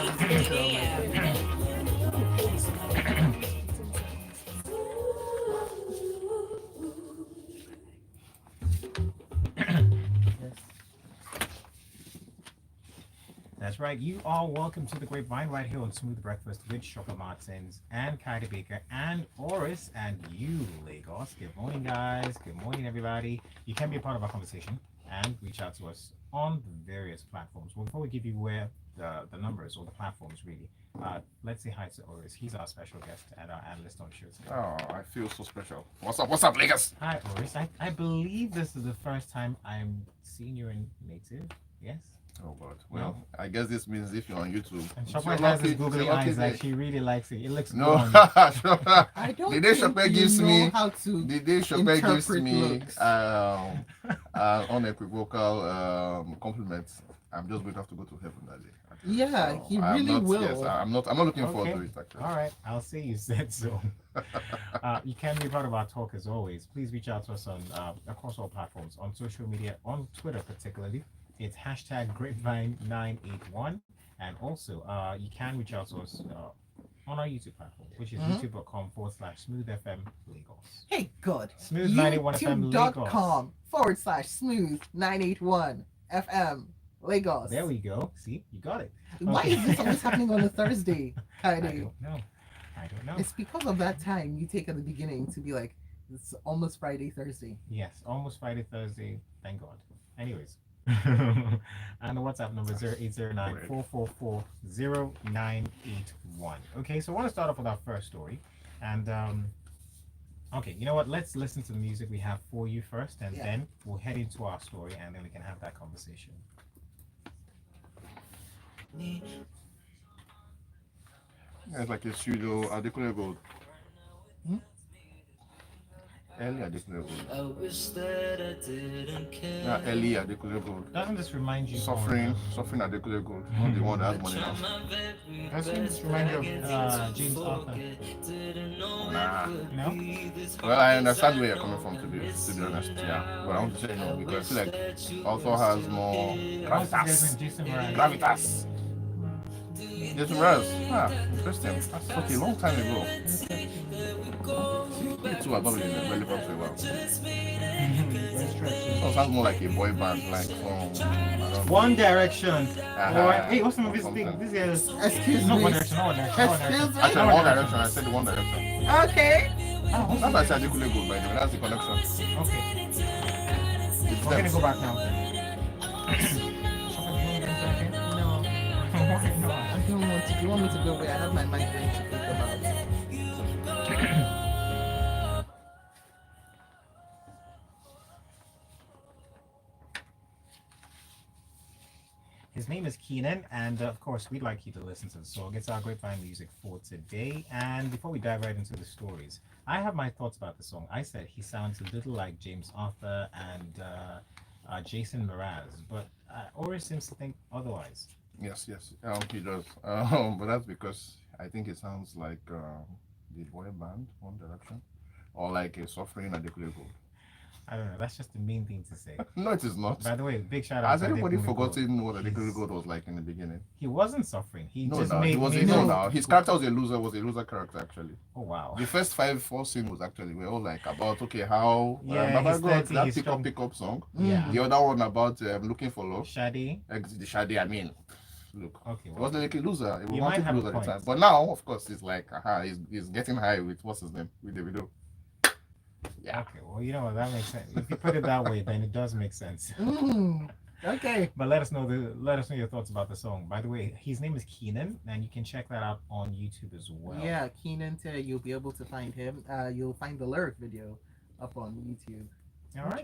That's right. You are welcome to the Grapevine right here on Smooth Breakfast with Shocker Martins and Kylie Baker and Oris and you, Lagos. Good morning, guys. Good morning, everybody. You can be a part of our conversation and reach out to us on the various platforms. Well, before we give you where the numbers or the platforms really, let's say hi to Oris. He's our special guest and our analyst on the show today. Oh, I feel so special. What's up, Lagos? Hi, Oris. I believe this is the first time I'm seeing you in native. Yes? Oh God. Well, I guess this means if you're on YouTube. And Shopper has his googly eyes like she really likes it. It looks no. I don't the day think Shopper you gives know me how to the day Shopper gives interpret me looks. unequivocal compliments. I'm just going to have to go to heaven that day. Yeah, he really will. Yes, I'm not looking forward to it actually. All right, I'll say you said so. You can be part of our talk as always. Please reach out to us on across all platforms, on social media, on Twitter particularly. It's hashtag Grapevine981, and also you can reach out to us on our YouTube platform, which is youtube.com/smoothfm Lagos. Hey, good. Smooth91FM Lagos. YouTube.com/smooth981 FM Lagos. There we go. See, you got it. Why is this always happening on a Thursday, I Kaide? don't know. I don't know. It's because of that time you take at the beginning to be like, it's almost Friday, Thursday. Yes, almost Friday, Thursday. Thank God. Anyways. And the WhatsApp number is 0809-444-0981. Okay, so I want to start off with our first story. And okay, you know what? Let's listen to the music we have for you first, and then we'll head into our story, and then we can have that conversation. Yeah, it's like a pseudo Adekunle Gold. Ellie Adekunle Gold. I wish that I didn't care. Yeah, Ellie Adekunle Gold. Doesn't this remind you Suffering Adekunle Gold. Not the one that has money now. Doesn't this remind you of James Arthur? Nah. No? Well, I understand where you're coming from, to be honest. Yeah, but I want to say no because I feel like Arthur has more gravitas. Jason Mraz. Gravitas. Jason Mraz. Ah, interesting. That's such a long time ago. You two are not really relevant for a while. So it sounds more like a boy band, like from One Direction. Or, hey, what's the name of this thing? This is Excuse not me. One Direction. Not One Direction. Excuse me. Actually, One Direction. I said One Direction. Okay. That's why I said Adekunle Gold, by the way. That's the connection. Okay. It's We're gonna them. go back now. No. I don't want to. You want me to go away? I have my migraine to think about. His name is Keenan, and of course, we'd like you to listen to the song. It's our Grapevine music for today. And before we dive right into the stories, I have my thoughts about the song. I said he sounds a little like James Arthur and Jason Mraz, but Oris seems to think otherwise. Yes, he does. But that's because I think it sounds like the boy band, One Direction, or like a Suffering Adekunle Gold. I don't know. That's just the main thing to say. No, it is not. By the way, big shout out. Has to anybody Adekunle forgotten Gold. what Adekunle Gold was like in the beginning? He wasn't suffering. He No, just no, made. he was made no. His character was a loser character actually. Oh wow. The first 4 singles actually were all like about how Yeah, his God, 30, that his pick up song. Yeah. The other one about looking for love. Shadi. The Shadi, I mean. Look, Okay. he was like a loser, a You might romantic have a loser at the point. time. But now, of course, it's like, he's getting high with what's his name, with Davido. Yeah. Okay. Well, you know what? That makes sense. If you put it that way, then it does make sense. Okay. But let us know your thoughts about the song. By the way, his name is Keenan, and you can check that out on YouTube as well. Yeah, Keenan, you'll be able to find him. You'll find the lyric video up on YouTube. All right.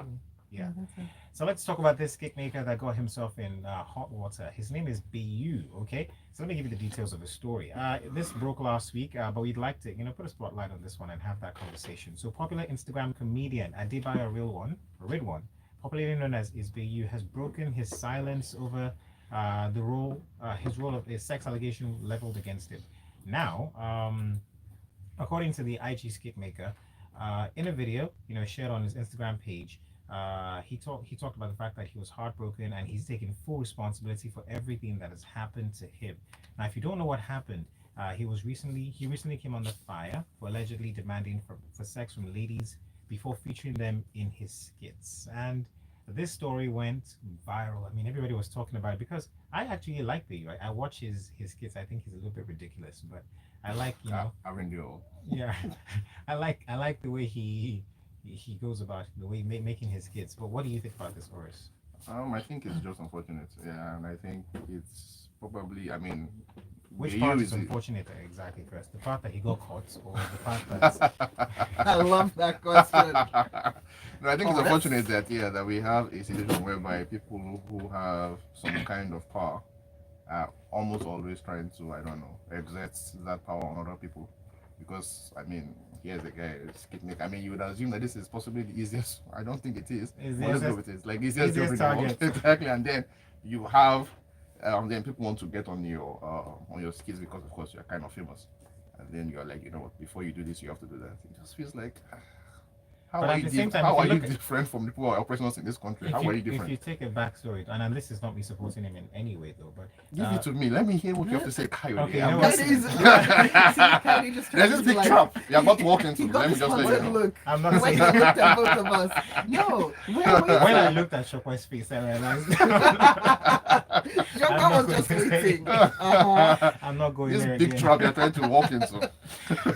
Yeah. that's it. So let's talk about this kick maker that got himself in hot water. His name is BU. Okay. So let me give you the details of the story. This broke last week, but we'd like to, put a spotlight on this one and have that conversation. So popular Instagram comedian Adebayo Ridwan, popularly known as Isbu, has broken his silence over his role of a sex allegation leveled against him. Now, according to the IG skit maker, in a video, shared on his Instagram page, He talked about the fact that he was heartbroken and he's taking full responsibility for everything that has happened to him. Now, if you don't know what happened, he recently came under fire for allegedly demanding for sex from ladies before featuring them in his skits. And this story went viral. I mean, everybody was talking about it because I actually like the right. I watch his skits. I think he's a little bit ridiculous, but I like yeah, I like the way he goes about the way making his skits. But what do you think about this, Oris? I think it's just unfortunate. Yeah, and I think it's probably. I mean, Which the part issue is is unfortunate exactly first? The part that he got caught or the part that I love that question. No, I think it's Oh, unfortunate that we have a situation whereby people who have some kind of power are almost always trying to, I don't know, exert that power on other people. Because I mean, here's a guy, I mean, you would assume that this is possibly the easiest. I don't think it is. Is But let's go with it. It's like easiest job in the world. target. Exactly, and then you have, then people want to get on your skills because of course you're kind of famous, and then you're like, you know what? Before you do this, you have to do that. It just feels like. How But are at you, the same time, how if are you you look at- different from the people who are operations in this country? How are you different? If you take a backstory, and this is not me supporting him in any way though, but Give it to me. Let me hear what you have to say, Coyote. Okay, I'm you know not- what? Coyote is- see, Coyote just There's tries this to big like- trap you're about to walk into. He got Let me this just let concerned you know. look I'm not when he saying. looked at both of us. No, When I looked at Shokwe's face, I realized Your I'm mom not was just going to say- waiting. Uh-huh. I'm not going This there big again. trap you're trying to walk into.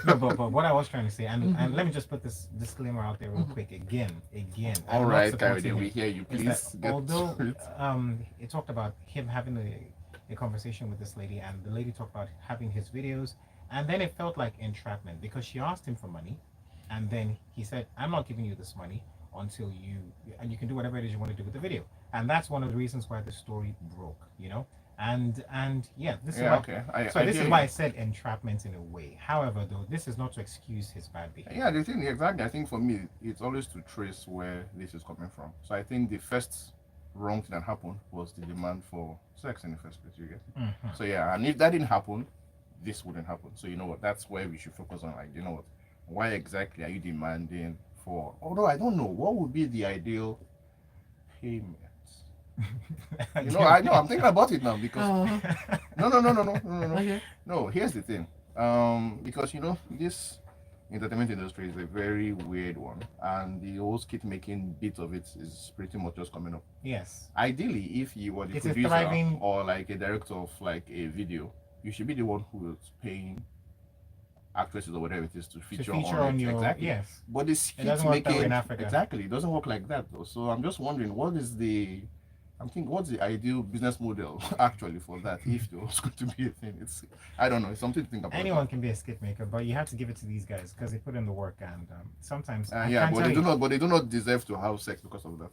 No, but what I was trying to say, and let me just put this disclaimer out there real quick again. I'm All not right, supporting Coyote, him. we hear you. Is Please that get although to it. it talked about him having a conversation with this lady, and the lady talked about having his videos, and then it felt like entrapment because she asked him for money, and then he said, "I'm not giving you this money until you can do whatever it is you want to do with the video," and that's one of the reasons why the story broke, and yeah, this is Yeah, why. okay. So this hear is why I you. said entrapment in a way. However, though, this is not to excuse his bad behavior. Yeah, the thing exactly. I think for me, it's always to trace where this is coming from. So I think the first wrong thing that happened was the demand for sex in the first place. You get? Mhm. So yeah, and if that didn't happen, this wouldn't happen. So you know what? That's where we should focus on. Like, you know what? Why exactly are you demanding for? Although I don't know what would be the ideal payment. You know, I know. I'm thinking about it now because Uh-huh. no. Okay. No, here's the thing. Because you know this entertainment industry is a very weird one, and the whole skit making bit of it is pretty much just coming up. Yes. Ideally, if you were the It's a producer thriving- or like a director of like a video, you should be the one who is paying actresses or whatever it is to To feature, feature on on it. your Exactly. yes. But the skit doesn't work that way making in Africa. exactly it doesn't work like that though. So I'm just wondering I'm thinking what's the ideal business model actually for that if there was going to be a thing. I don't know, it's something to think about. Anyone can be a skit maker, but you have to give it to these guys because they put in the work, and sometimes I Yeah, can't but tell they do you- not. But they do not deserve to have sex because of that.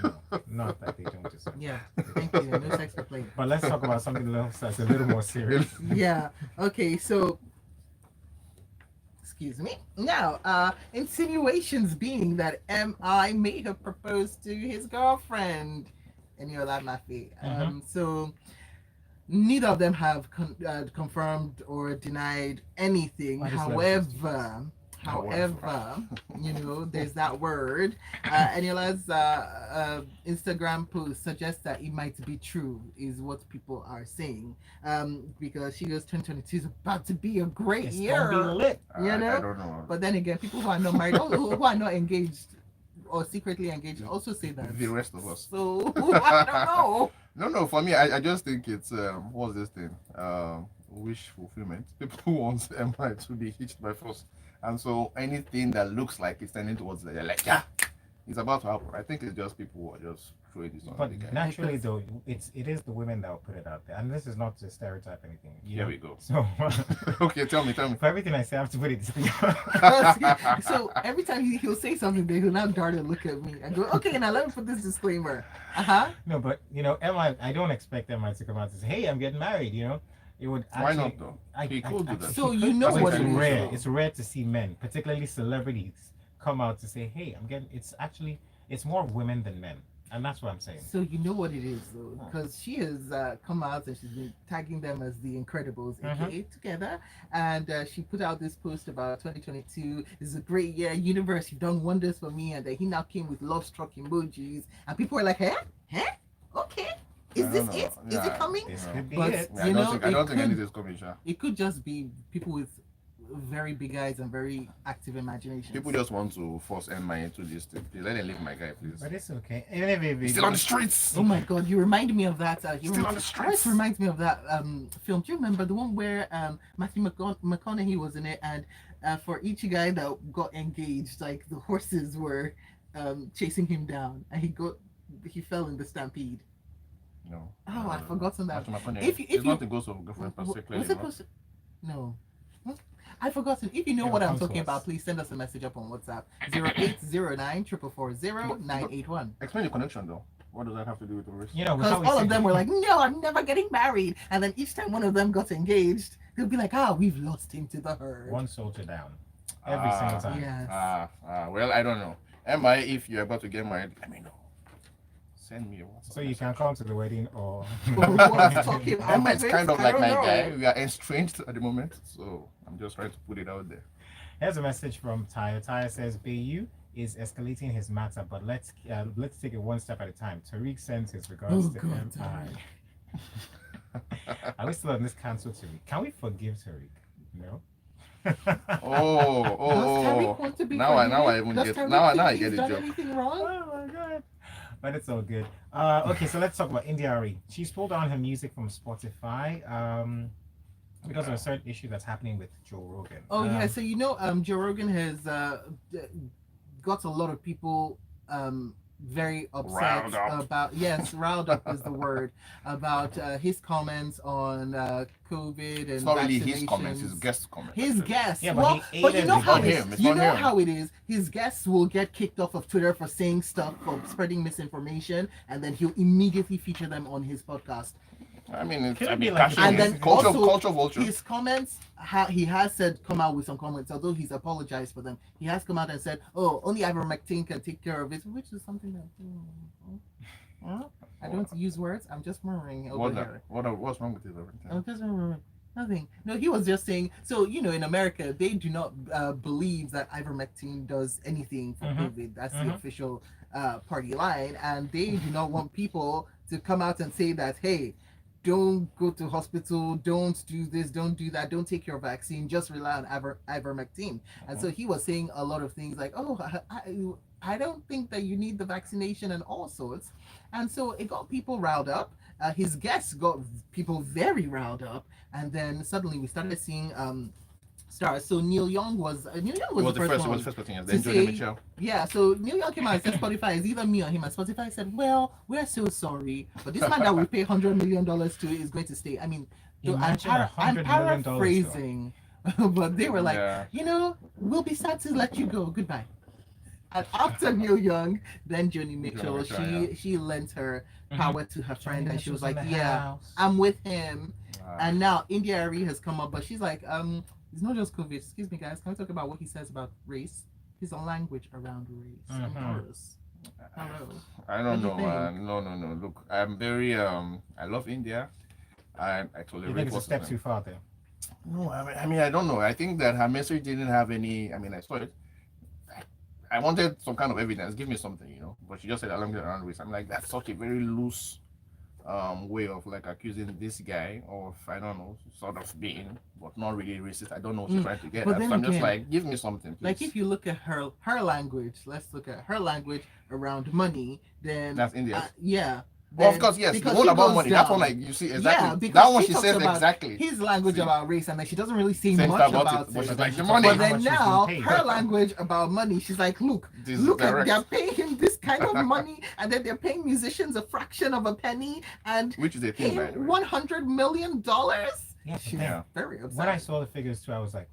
No, not that they don't deserve. Yeah. Thank you. No sex for play. But let's talk about something else that's a little more serious. Yeah. Okay. So, excuse me. Now, insinuations being that M.I may have proposed to his girlfriend, Eniola Mafe. So, neither of them have confirmed or denied anything. I just love this. However, you know, there's that word. Eniola's Instagram post suggests that it might be true, is what people are saying. Because she goes, 2022 is about to be a great It's year. gonna be lit. You I know? don't know. But then again, people who are not married, who are not engaged or secretly engaged, also say that. The rest of us. So I don't know. No. For me, I just think it's what's this thing? Wish fulfillment. People want MI to be hitched by force, and so anything that looks like it's tending towards that, they're like, yeah, it's about to happen. I think it's just people who are just throwing this on But the guy. naturally, though, it is the women that will put it out there, and this is not to stereotype anything. Here we go. So Okay, tell me. for everything I say, I have to put it. So every time he'll say something, he'll now dart and look at me and go, okay, now let me put this disclaimer. Uh-huh. No, but Emma, I don't expect Emma to come out and say, "Hey, I'm getting married." It would. Why Actually, not though? He could do that. So you know That's what it's it is. rare. It's rare to see men, particularly celebrities, come out to say, "Hey, I'm getting." It's more women than men. And that's what I'm saying. So you know what it is though, because she has come out and she's been tagging them as the Incredibles, aka together, and she put out this post about 2022. This is a great year, universe. You've done wonders for me, and then he now came with love struck emojis, and people were like, huh, okay. Is this it? Is it coming? This could be But it. Yeah, I don't think anything is coming, Sha. It could just be people with very big eyes and very active imagination. People just want to force M.I into this thing. Please let them leave my guy, please. But it's okay. Anyway, Still on the streets. Oh my god, you remind me of that. Still on the streets. Reminds me of that film. Do you remember the one where Matthew McConaughey was in it, and for each guy that got engaged, like the horses were chasing him down, and he fell in the stampede. No. Oh, I've forgotten that. If you not the ghost of girlfriend per se, clearly, no. I've forgotten. If you know what I'm talking about, please send us a message up on WhatsApp 0809 444 981. Explain the connection though. What does that have to do with the race? You know, Because all of them were like, no, I'm never getting married. And then each time one of them got engaged, they'll be like, we've lost him to the herd. one soldier down. Every single time. Yes. Well, I don't know. M.I, if you're about to get married, let me know. Send me a WhatsApp. So you can come to the wedding or M.I is kind of like my guy. We are estranged at the moment, so I'm just trying to put it out there. Here's a message from Taya. Taya says BU is escalating his matter, but let's take it one step at a time. Tariq sends his regards to MI. Are we still on this cancel Tariq? Can we forgive Tariq? No. Now I even get the joke. Anything wrong? Oh my god. But it's all good. Okay, so let's talk about India. She's pulled down her music from Spotify because of a certain issue that's happening with Joe Rogan. Oh yeah, so Joe Rogan has got a lot of people very upset about riled up is the word, about his comments on COVID and it's not really his vaccinations. comments, his guest comments. His guests. Yeah, well, but you know how how it is. His guests will get kicked off of Twitter for saying stuff, for spreading misinformation, and then he'll immediately feature them on his podcast. I mean, and then culture also vulture. His comments, he has come out with some comments, although he's apologized for them. He has come out and said, "Oh, only ivermectin can take care of it," which is something that I don't use words. I'm just murmuring over here. What's wrong with it? I'm just murmuring. Nothing. No, he was just saying. So in America, they do not believe that ivermectin does anything for COVID. That's the official party line, and they do not want people to come out and say that, hey, don't go to hospital, don't do this, don't do that, don't take your vaccine, just rely on ivermectin. And so he was saying a lot of things like, oh, I don't think that you need the vaccination and all sorts. And so it got people riled up. His guests got people very riled up. And then suddenly we started seeing stars. So Neil Young was the first person. Then Joni Mitchell. Yeah, so Neil Young came out and said Spotify is either me or him, and Spotify said, well, we're so sorry, but this man that we pay $100 million to is going to stay. I mean, I'm paraphrasing, but they were like, we'll be sad to let you go. Goodbye. And after Neil Young, then Joni Mitchell, she lent her power to her friend, and she was like, I'm with him. And now India Arie has come up, but she's like, it's not just COVID. Excuse me, guys. Can we talk about what he says about race? His own language around race. Hello. I don't know, man. No. Look, I'm very I love India. I tolerate. You think it's a step too far there? No, I mean, I don't know. I think that her message didn't have any. I mean, I saw it. I wanted some kind of evidence. Give me something, But she just said along the around race. I'm like, that's such a very loose way of like accusing this guy of, I don't know, sort of being, but not really racist. I don't know what she's trying to get at. So I'm just like, give me something, please. Like if you look at her language, let's look at her language around money, then that's India. Yeah. Well, of course, yes. The one about money. That's one, like, you see exactly. That one she says exactly. His language about race, and then she doesn't really say much about it. But she's like, the money. But then now, her language about money, she's like, look at, they're paying him this kind of money, and then they're paying musicians a fraction of a penny, and which is a thing, $100 million. Yeah, she's very upset. When I saw the figures too, I was like,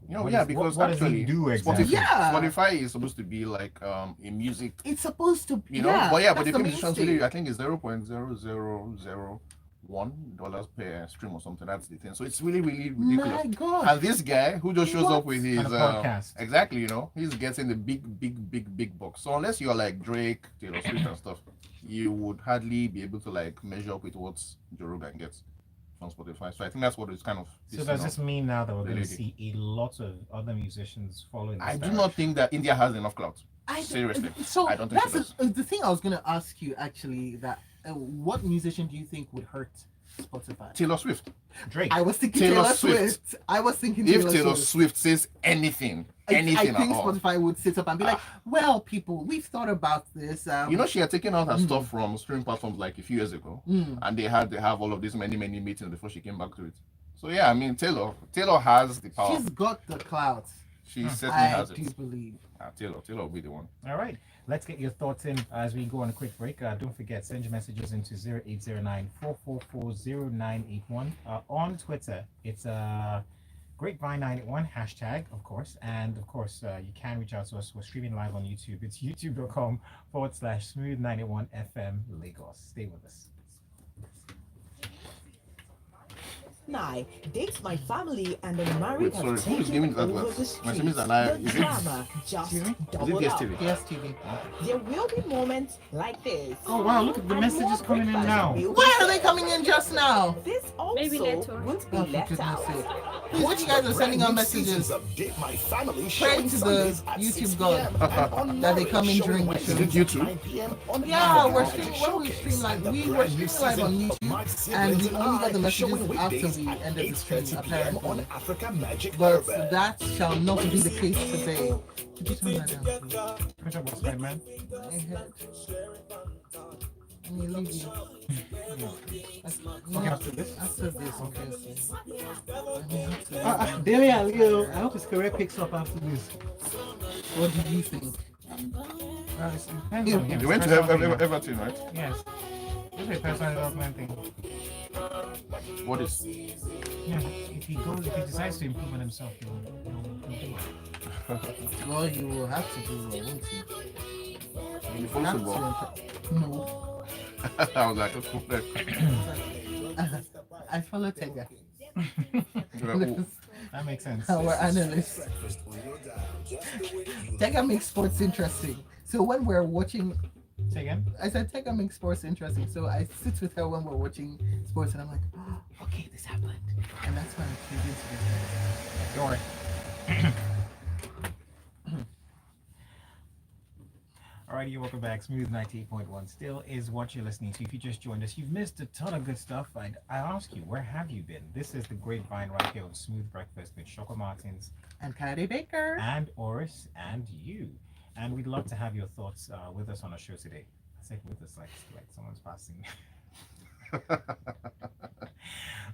because what actually, does he do exactly? Spotify is supposed to be like a music. It's supposed to be, but the musicians really, I think it's $0.0001 per stream or something. That's the thing. So it's really, really ridiculous. My God. And this guy who just shows up with his podcast, exactly, he's getting the big bucks. So unless you're like Drake, Taylor Swift and stuff, you would hardly be able to like measure up with what Joe Rogan gets from Spotify. So I think that's what it's kind of. So does this mean now that we're the going to lady. see a lot of other musicians following this I do direction? not think that India has enough clout. I don't- Seriously, So I don't think that's she does. the thing I was gonna ask you actually. That what musician do you think would hurt Spotify? Taylor Swift. Drake. I was thinking Taylor Taylor Swift. Swift. I was thinking If Taylor Taylor Swift. Swift says anything I at think all, Spotify would sit up and be like, "Well, people, we've thought about this. you know, she had taken out her stuff from streaming platforms like a few years ago, Mm. and they have all of these many meetings before she came back to it. So yeah, I mean, Taylor has the power. she's got the clout. She certainly I has do it. believe." Taylor will be the one. All right, let's get your thoughts in as we go on a quick break. Don't forget, send your messages into 0809-444-0981. On Twitter, it's Grapevine981 hashtag, of course. And of course, you can reach out to us. We're streaming live on YouTube. It's youtube.com/smooth91FM Lagos. Stay with us. I dates my family and the married Wait, sorry, have who is taken giving that over class? the My name is streets. Anaya. The Is it? drama just Excuse me? Is it doubled up. DSTV? Yes, TV. There will be moments like this. Oh, wow, look at the And messages more coming in breakfast now. will be Why are they served. coming in just now? This also Maybe later. won't be Oh, for left goodness out. sake. Please, if you guys are sending out messages, Date My Family pray to the YouTube God that they come in during the Is show. it YouTube? Yeah, we're streaming. When we stream live, we were streaming live on YouTube, and we only got the messages after we ended the stream, apparently. on Africa Magic But Urban. that shall not be the case today. Could you turn that down, please? Can we talk about Spider-Man? My head. Let me leave you. Okay, after this. After this, obviously. There I I hope his career picks up after this. What did you think? It depends on him. You went to Everton, right? Yes. This is a personal development thing. What is? Yeah, if he decides to improve on himself, he'll do it. Well, you will have to do well, won't you? You follow Have football? to. No. I was like, what's that? I follow Tega. That makes sense. Our analyst. Tega makes sports interesting. So when we're watching, Say again? I said Tega makes sports interesting. So I sit with her when we're watching sports, and I'm like, oh, okay, this happened, and that's when I tuned into this. Don't worry. Alrighty, welcome back. Smooth 98.1 still is what you're listening to. If you just joined us, you've missed a ton of good stuff. I ask you, where have you been? This is the Grapevine right here on Smooth Breakfast with Shoko Martins And Patty Baker. and Oris and you. And we'd love to have your thoughts with us on our show today. I said with us like someone's passing.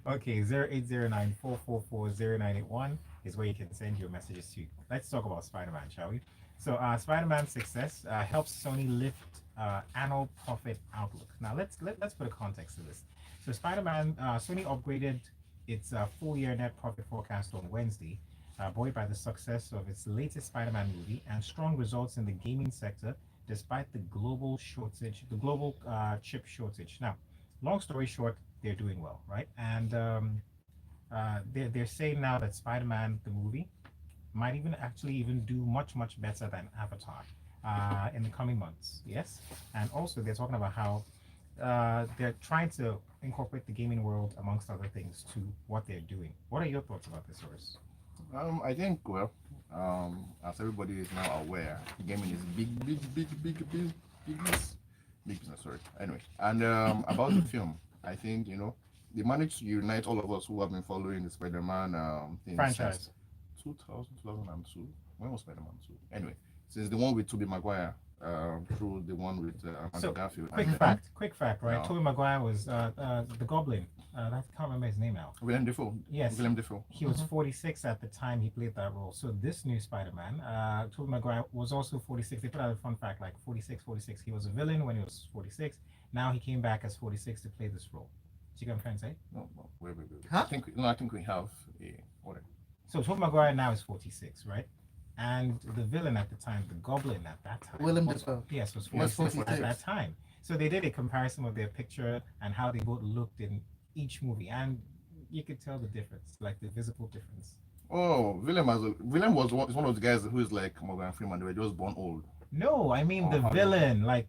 Okay, 0809-444-0981 is where you can send your messages to. Let's talk about Spider-Man, shall we? So Spider-Man's success helps Sony lift annual profit outlook. Now let's put a context to this. So Spider-Man, Sony upgraded its full year net profit forecast on Wednesday, buoyed by the success of its latest Spider-Man movie and strong results in the gaming sector, despite the global chip shortage. Now, long story short, they're doing well, right? And they're saying now that Spider-Man the movie might even do much better than Avatar in the coming months. Yes, and also they're talking about how they're trying to incorporate the gaming world amongst other things to what they're doing. What are your thoughts about this, Horace? I think, well, as everybody is now aware, gaming is big business. Big business, sorry. Anyway, and about the film, I think, they managed to unite all of us who have been following the Spider-Man thing Franchise. since 2002. When was Spider-Man 2? Anyway, since the one with Tobey Maguire, through the one with Andrew Garfield. Quick fact, right? No. Tobey Maguire was the Goblin. I can't remember his name now. Willem Dafoe. Yes. Willem Dafoe. He was 46 at the time he played that role. So this new Spider-Man, Tobey Maguire was also 46. They put out a fun fact, like 46. He was a villain when he was 46. Now he came back as 46 to play this role. Do you get what I'm trying to say? No, wait. Huh? I think we have a order. So Tobey Maguire now is 46, right? And the villain at the time, the Goblin at that time, Willem Dafoe. yes, was Was 46 at 46. that time. So they did a comparison of their picture and how they both looked in each movie, and you could tell the difference, like the visible difference. Oh, Willem was one of the guys who is like Morgan Freeman. They were just born old. No, I mean the Oh, villain, like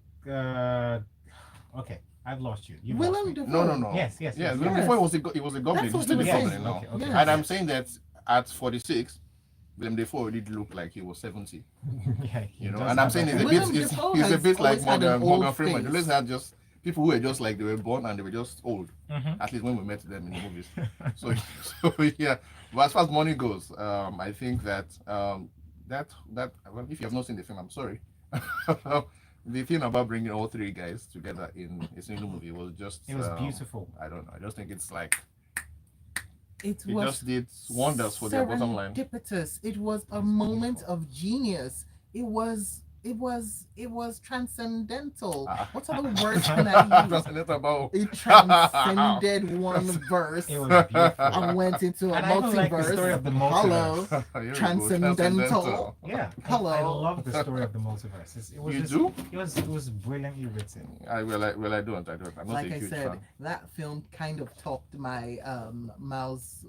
Okay, I've lost you. You've Willem lost me. Dafoe. No. Yes. Yeah, yes. before it was a goblin. That's what He's still he a was goblin saying. now. Okay, okay. Yes. And I'm saying that at 46, Willem Dafoe did look like he was 70. Yeah, he You know, does and I'm have saying that it's a kind Willem bit, Dafoe it's a has bit like always had an Morgan old Freeman. They face. always had just people who were just like they were born and they were just old. Mhm. At least when we met them in the movies. So, so yeah. But as far as money goes, I think that well, if you have not seen the film, I'm sorry. The thing about bringing all three guys together in a single movie was just It was beautiful. I don't know. I just think it's like It it was just did wonders for their bottom line. serendipitous. It was a moment of genius. It was transcendental. What other words can I use? Transcendental about It transcended one verse It was beautiful. and went into a And I even like the multiverse. story of the Hello. multiverse. Here we go, Transcendental. Yeah, Hello. I love the story of the multiverse. It was You just, do? It was brilliantly written. I don't. I'm not Like a I huge said, fan. that film kind of topped my Miles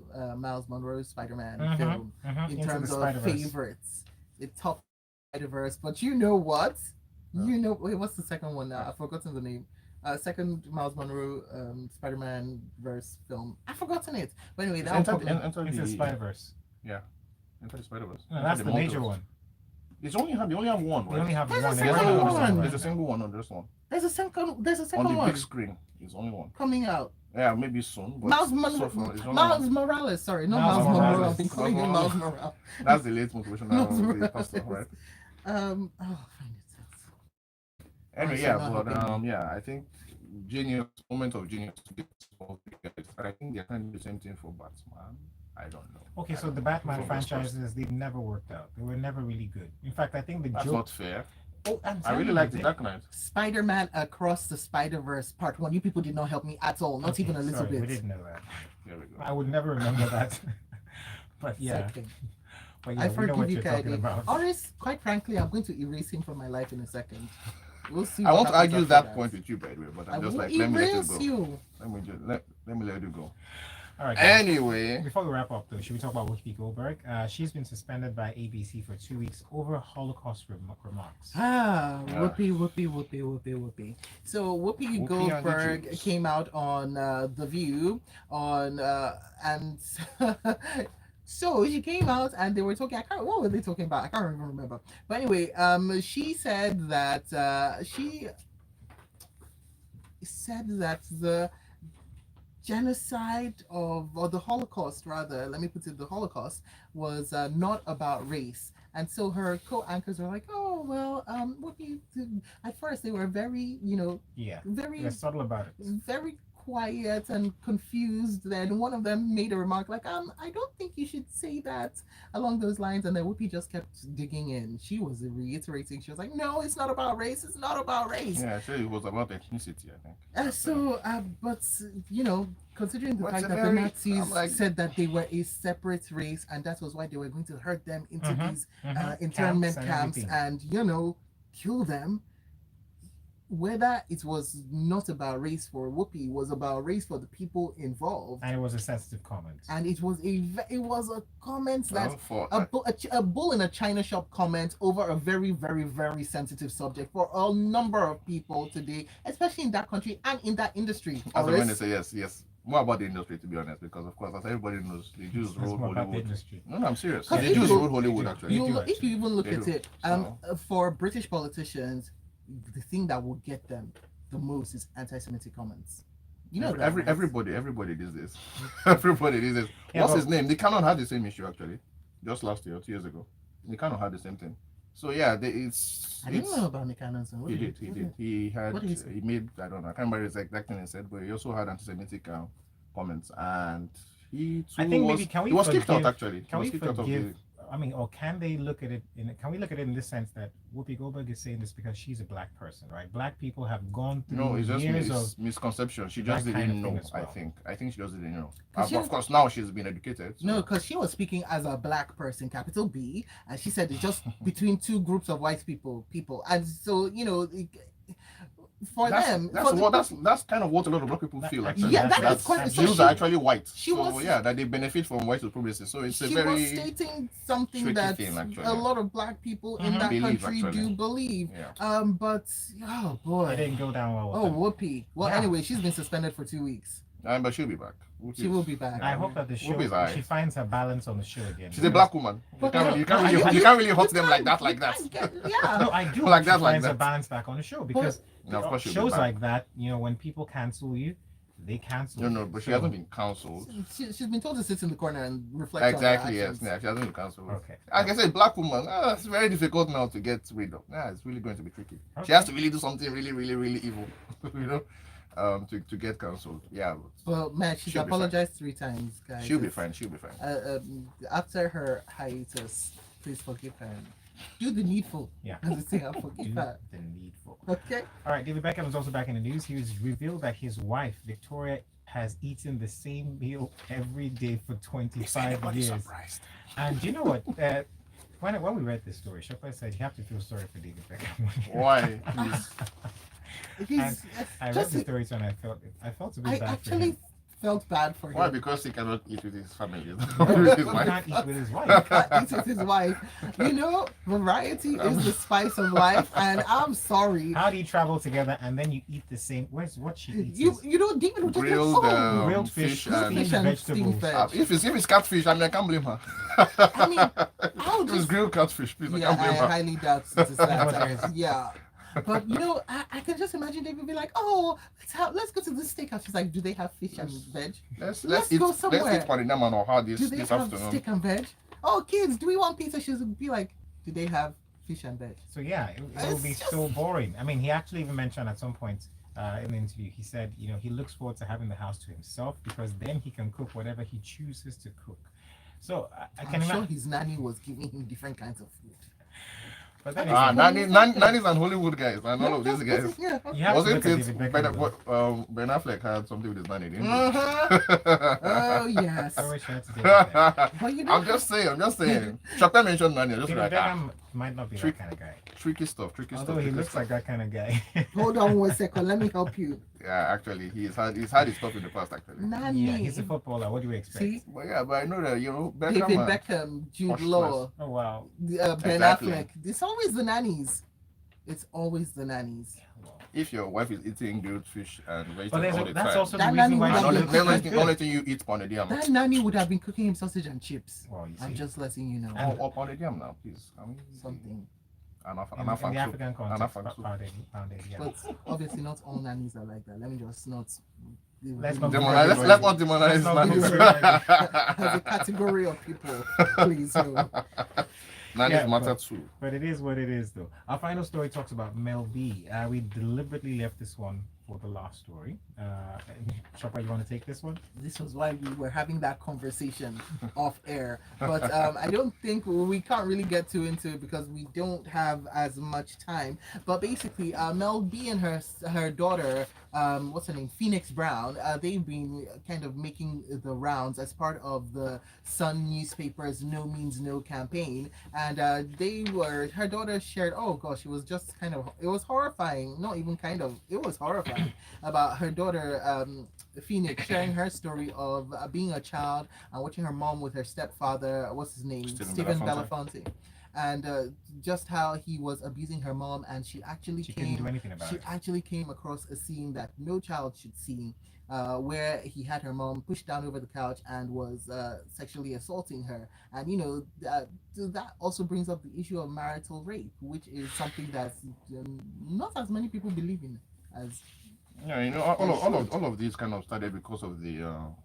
Monroe Spider-Man Mhm, film mhm, in Into terms the of Spider-Verse. favorites. It topped Spider-Verse, but you know what? Yeah. You know, wait, what's the second one now? I've forgotten the name. Second Miles Monroe Spider-Man verse film. I've forgotten it. But anyway, that Enter, one probably, enter Into the the Spider-Verse. Enter the Spider-Verse. No, that's the major one. They only have one, They right? only have There's a one. second They don't have one. There's a single one on this one. there's a second On the one big screen, it's only one. coming out. Yeah, maybe soon. But Miles, so far, it's only Miles one. Morales, sorry, not Miles Miles Monroe. Morales. I've been calling him Miles Miles Morales. That's the late motivational Miles the Morales. pastor, right? Oh, find it. Anyway, so yeah, not but helping yeah, I think moment of genius to get all three guys. And I think they're trying to do the same thing for Batman. I don't know. Okay, I so don't the know. Batman From this franchises, they've never worked out. They were never really good. In fact, I think the That's joke. not fair. Oh, I'm I telling really you, like the they- Dark Knight. Spider-Man Across the Spider-Verse Part 1. You people did not help me at all, not Okay, even a little sorry, We bit. didn't know that. Here we go. I would never remember that. But yeah, Second. but yeah, I we know what forgive you, you're talking Kaide. about. Honest, quite frankly, I'm going to erase him from my life in a second. We'll see. I what want to happens argue after that point with you, by the way, but I I'm just will like, let me let you erase go. you. Let me let you go. All right. guys. Anyway, Before we wrap up, though, should we talk about Whoopi Goldberg? She's been suspended by ABC for 2 weeks over Holocaust remarks. Ah, Yeah. Whoopi. So Whoopi Whoopi Goldberg and the Jews. came out on The View and so she came out and they were talking. What were they talking about? I can't even remember. But anyway, she said that the genocide or the Holocaust, rather, let me put it, the Holocaust was not about race. And so her co-anchors were like, oh, well, what do you do? At first they were very, Yeah, very, they're subtle about it. very quiet and confused. Then one of them made a remark like, I don't think you should say that along those lines. And then Whoopi just kept digging in. She was reiterating. She was like, no, it's not about race. It's not about race. yeah, actually, it was about ethnicity, I think. But considering the What's fact a that the very- Nazis I'm like- said that they were a separate race and that was why they were going to herd them into Mhm, these mhm. internment and camps everything. and kill them. Whether it was not about race for Whoopi, it was about race for the people involved, And it was a sensitive comment. and it was a comment that Well, for a bull in a china shop comment over a very, very, very sensitive subject for a number of people today, especially in that country and in that industry. as when Horace. they say yes. More about the industry, to be honest, because of course, as everybody knows, the Jews It's rule more about the Hollywood. industry. No, I'm serious. Because The if Jews you- rule Hollywood, you- actually. you- do If you even look They at do. it, for British politicians, the thing that will get them the most is anti-Semitic comments. You know that, right? Everybody these days. Everybody these days. Yeah, What's but- his name? They cannot have the same issue actually. Just last year, 2 years ago. They cannot have the same thing. So yeah, it's. I didn't know about Nick Cannon. He did. He had. What did he say? He made. I don't know. I can't remember the exact thing he said, but he also had anti-Semitic comments, and he too I think was. maybe can we he was kicked out forgive- actually. Can he we was kicked out of the. forgive? I mean, or can they look at it can we look at it in this sense that Whoopi Goldberg is saying this because she's a black person, right? Black people have gone through No, it's just years of misconception. She that just kind of didn't thing know. as well. I think she just didn't know. 'Cause she Of was- course, now she's been educated. So. No, because she was speaking as a black person, capital B, and she said it's just between two groups of white people, and so for them. That's kind of what a lot of black people feel. Actually, Yeah, that is quite. Jews are actually white. That they benefit from white supremacy. So it's a very. She was stating something that a lot of black people in that country do believe. Yeah. But oh boy, it didn't go down well. Oh, Whoopi. Well, anyway, she's been suspended for 2 weeks. But she'll be back. She will be back. I hope that the show she finds her balance on the show again. She's a black woman. You can't really hurt them like that. Yeah. No, I do. Like she that. finds her balance back on the show because of course shows like that, when people cancel you, they cancel. No, but she hasn't been cancelled. She's been told to sit in the corner and reflect. Exactly. Yes. Yeah. She hasn't been cancelled. Okay. Like I said, black woman. It's very difficult now to get rid of. It's really going to be tricky. Okay. She has to really do something really, really, really evil. To get cancelled. Yeah. Well, man, she's apologized 3 times, guys. She'll be fine. After her hiatus, please forgive her. Do the needful. Yeah. As they say, I'll forgive her. The needful. Okay. All right. David Beckham is also back in the news. He was revealed that his wife Victoria has eaten the same meal every day for 25 years. Surprised. And you know what? When we read this story, Shopper said you have to feel sorry for David Beckham. Why? I read the story and I felt a bit bad for him. Felt bad for him. Why? Because he cannot eat with his family. He can't eat with his wife. Eat with his wife. Variety is the spice of life, and I'm sorry. How do you travel together and then you eat the same? What she eats? David would just grilled fish and vegetables. If it's catfish, I can't blame her. If it's grilled catfish, please, I can't blame her. I highly doubt it's that. Yeah. But I can just imagine David be like, "Oh, let's go to this steakhouse." She's like, "Do they have fish and veg? Let's go somewhere. Let's eat paninama or hard this Do they have afternoon. steak and veg? Oh, kids, do we want pizza?" She'll be like, "Do they have fish and veg?" So yeah, it will be so boring. I mean, he actually even mentioned at some point in the interview, he said, he looks forward to having the house to himself because then he can cook whatever he chooses to cook. So I'm sure his nanny was giving him different kinds of food. But then nannies and Hollywood guys and all of these guys. Wasn't it Ben Affleck had something with his nanny, didn't he? Oh yes. I'm just saying. Chapter mentioned nanny. Just like Beckham might not be that kind of guy. Tricky stuff. Although he looks like that kind of guy. Hold on 1 second. Let me help you. Yeah, actually, he's had his stuff in the past. Actually, nanny. Yeah, he's a footballer. What do you expect? See? But I know that Beckham, David Beckham, Jude Law. Oh wow. Ben Affleck. It's always the nannies. It's always the nannies. If your wife is eating grilled fish and vegetables all the that's time, also the reason why only thing you eat pounded yam. That nanny would have been cooking him sausage and chips. Well, I'm just letting you know. Or pounded yam now, please. Something. In the African context, pounded yam. But obviously not all nannies are like that. Let me just not. Let's not demonize nannies. As a category of people, please no. Nannies matter too. But it is what it is, though. Our final story talks about Mel B. We deliberately left this one for the last story. Shopper, you want to take this one? This was why we were having that conversation off air. But I don't think we can't really get too into it because we don't have as much time. But basically, Mel B and her daughter, what's her name, Phoenix Brown, they've been kind of making the rounds as part of the Sun newspaper's No Means No campaign. And her daughter shared, oh gosh, it was just it was horrifying. Not even kind of, it was horrifying about her daughter, Phoenix, sharing her story of being a child and watching her mom with her stepfather, what's his name, Stephen Belafonte. And just how he was abusing her mom, and she actually came across a scene that no child should see, where he had her mom pushed down over the couch and was sexually assaulting her. And that also brings up the issue of marital rape, which is something that not as many people believe in as. Yeah, all of these kind of started because of the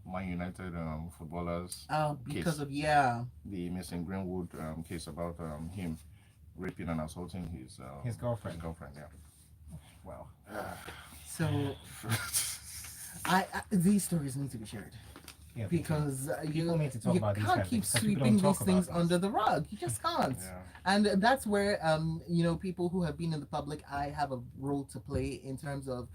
Man United footballers. Because case. The missing Greenwood case about him raping and assaulting his girlfriend. Yeah. Wow. So, these stories need to be shared. Yeah, because people need to talk about these can't keep sweeping these things under the rug. You just can't. Yeah. And that's where people who have been in the public eye have a role to play in terms of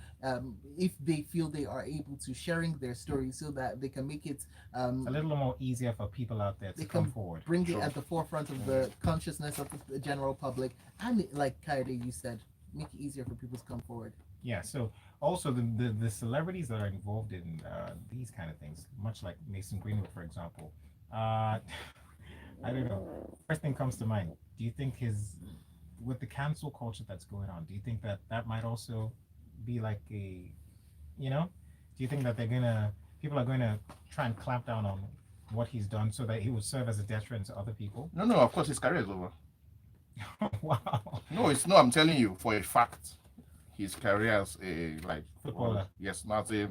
if they feel they are able to sharing their story so that they can make it a little more easier for people out there to come forward. Bring it at the forefront of the consciousness of the general public, and like Kaede, you said, make it easier for people to come forward. Yeah. So also the celebrities that are involved in these kind of things, much like Mason Greenwood, for example. Uh, I don't know. First thing comes to mind. Do you think his with the cancel culture that's going on? Do you think that that might also be like a, you know? Do you think that people are going to try and clamp down on what he's done so that he will serve as a deterrent to other people? No, no, of course his career is over. Wow. No, it's no. I'm telling you for a fact, his career as a like Footballer. yes, not a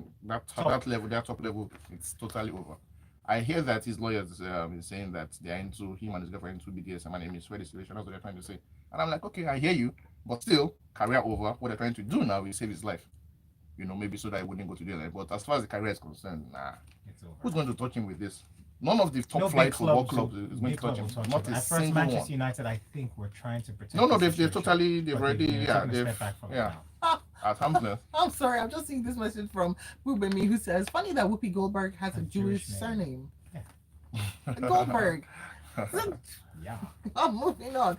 Top. that level, that top level, it's totally over. I hear that his lawyers is saying that they are into him and his girlfriend into BDSM and misread the situation. That's what they're trying to say. And I'm like, okay, I hear you, but still, career over. What they're trying to do now is save his life. You know, maybe so that he wouldn't go to jail. But as far as the career is concerned, nah. It's over. Who's going to touch him with this? None of the top No flight big football clubs, clubs is going big to touch club him. will touch Not him. a At first, single Manchester one. United, I think, were trying to protect. No, no, the they've situation, totally, they've but already, they've yeah, taken a they've, step back from it yeah, now. at Hampton. I'm sorry, I'm just seeing this message from Whoopi who says, funny that Whoopi Goldberg has a A Jewish Jewish name. surname. Yeah. Goldberg. Yeah, I'm moving on.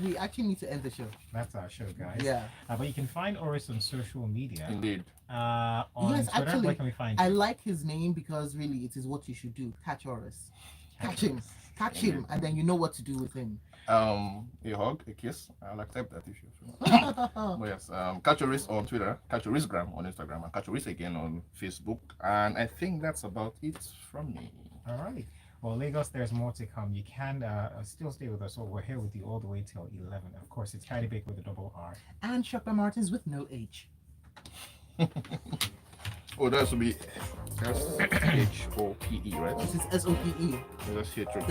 We actually need to end the show. that's our show, guys. Yeah. But you can find Oris on social media. Indeed. On Yes, Twitter, actually, where can we find I you? like his name because really it is what you should do. Catch Oris. Catch him. Oris. Catch him, and then you know what to do with him. A hug, a kiss. I'll accept that if you. But yes, catch a wrist on Twitter, catch a wristgram on Instagram, and catch a wrist again on Facebook. And I think that's about it from me. All right. Well, Lagos, there's more to come. You can still stay with us. So we're here with you all the way till 11. Of course, it's Kylie Bake with a double R. And Shopper Martins with no H. Oh, that should be SHOPE, right? This is SOPE. Let's hear it.